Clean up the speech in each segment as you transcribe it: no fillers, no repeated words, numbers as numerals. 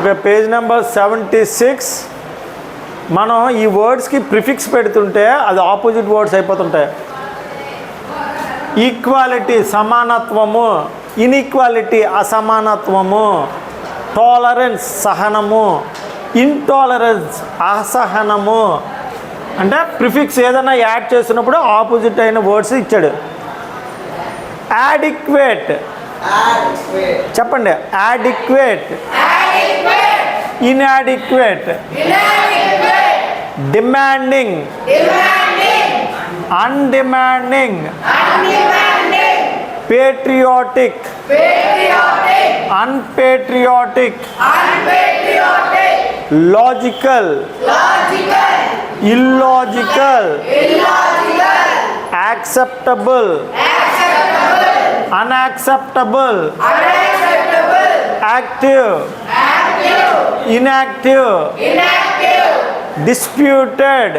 Okay, page number 76. మనం ఈ వర్డ్స్కి prefix పెడుతుంటే అది ఆపోజిట్ వర్డ్స్ అయిపోతుంటాయి. ఈక్వాలిటీ సమానత్వము, ఇన్ఈక్వాలిటీ అసమానత్వము, టాలరెన్స్ సహనము, ఇంటాలరెన్స్ అసహనము. అంటే ప్రిఫిక్స్ ఏదైనా యాడ్ చేసినప్పుడు ఆపోజిట్ అయిన వర్డ్స్ ఇచ్చాడు. యాడిక్వేట్ చెప్పండి. Adequate, inadequate, demanding, undemanding, patriotic, unpatriotic, logical, illogical, acceptable, unacceptable, active, inactive, disputed,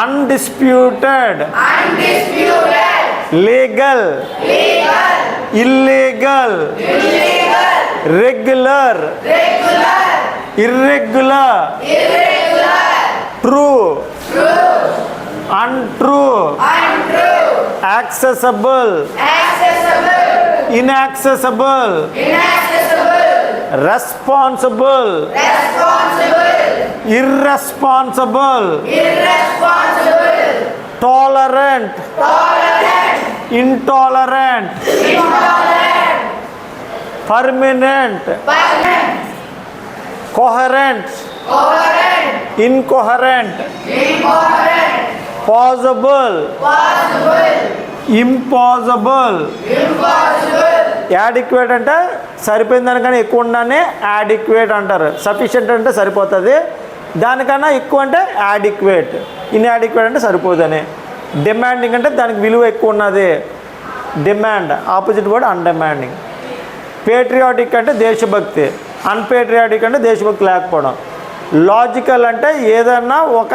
undisputed, legal, illegal, regular, irregular, true, untrue, accessible, inaccessible, responsible, irresponsible, tolerant, intolerant, permanent, coherent, incoherent, possible, impossible. Adequate అంటే సరిపోయిన దానికన్నా ఎక్కువ ఉండడాన్ని adequate అంటారు. Sufficient అంటే సరిపోతుంది, దానికన్నా ఎక్కువ అంటే యాడిక్వేట్. ఇన్యాడిక్వేట్ అంటే సరిపోదని. డిమాండింగ్ అంటే దానికి విలువ ఎక్కువ ఉన్నది, demand. Opposite word undemanding. Patriotic అంటే దేశభక్తి, అన్పేట్రియాటిక్ అంటే దేశభక్తి లేకపోవడం. లాజికల్ అంటే ఏదన్నా ఒక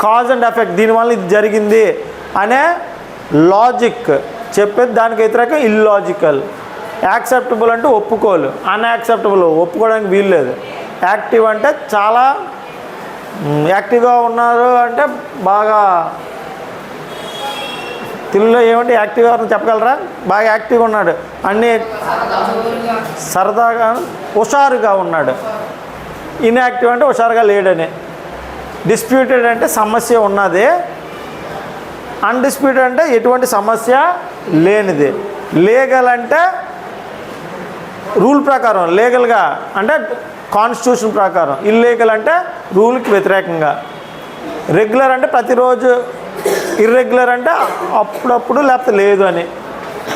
కాజ్ అండ్ ఎఫెక్ట్, దీనివల్ల ఇది జరిగింది అనే లాజిక్ చెప్పేది, దానికి వ్యతిరేకం ఇల్లాజికల్. యాక్సెప్టబుల్ అంటే ఒప్పుకోలు, అన్యాక్సెప్టబుల్ ఒప్పుకోవడానికి వీలు లేదు. యాక్టివ్ అంటే చాలా యాక్టివ్గా ఉన్నారు, అంటే బాగా తెలుగులో ఏమంటే యాక్టివ్గా చెప్పగలరా? బాగా యాక్టివ్గా ఉన్నాడు, అన్నీ సరదాగా హుషారుగా ఉన్నాడు. ఇన్యాక్టివ్ అంటే హుషారుగా లేడని. డిస్ప్యూటెడ్ అంటే సమస్య ఉన్నది. అన్డిస్ప్యూటెడ్ అంటే ఎటువంటి సమస్య లేనిది. లీగల్ అంటే రూల్ ప్రకారం, లీగల్గా అంటే కాన్స్టిట్యూషన్ ప్రకారం. ఇల్లీగల్ అంటే రూల్కి వ్యతిరేకంగా. రెగ్యులర్ అంటే ప్రతిరోజు, ఇర్రెగ్యులర్ అంటే అప్పుడప్పుడు లేకపోతే లేదు అని.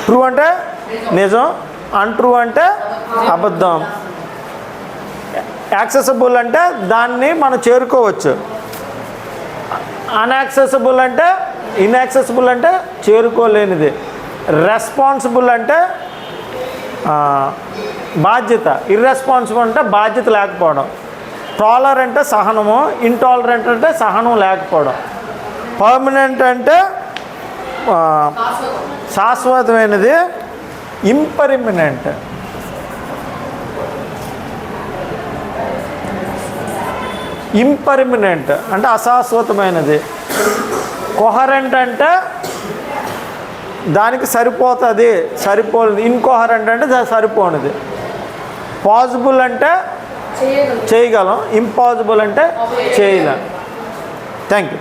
ట్రూ అంటే నిజం, అన్ట్రూ అంటే అబద్ధం. యాక్సెసిబుల్ అంటే దాన్ని మనం చేరుకోవచ్చు. అన్యాక్సెసిబుల్ అంటే, ఇన్యాక్సెసిబుల్ అంటే చేరుకోలేనిది. రెస్పాన్సిబుల్ అంటే బాధ్యత, ఇర్రెస్పాన్సిబుల్ అంటే బాధ్యత లేకపోవడం. టాలరెంట్ అంటే సహనము, ఇంటాలరెంట్ అంటే సహనం లేకపోవడం. పర్మనెంట్ అంటే శాశ్వతమైనది. ఇంపర్మనెంట్ ఇంపర్మనెంట్ అంటే అశాశ్వతమైనది. కొహరెంట్ అంటే దానికి సరిపోతుంది, సరిపోలేదు. ఇన్కోహరెంట్ అంటే సరిపోనిది. పాసిబుల్ అంటే చేయగలం, ఇంపాసిబుల్ అంటే చేయలేం. Thank you.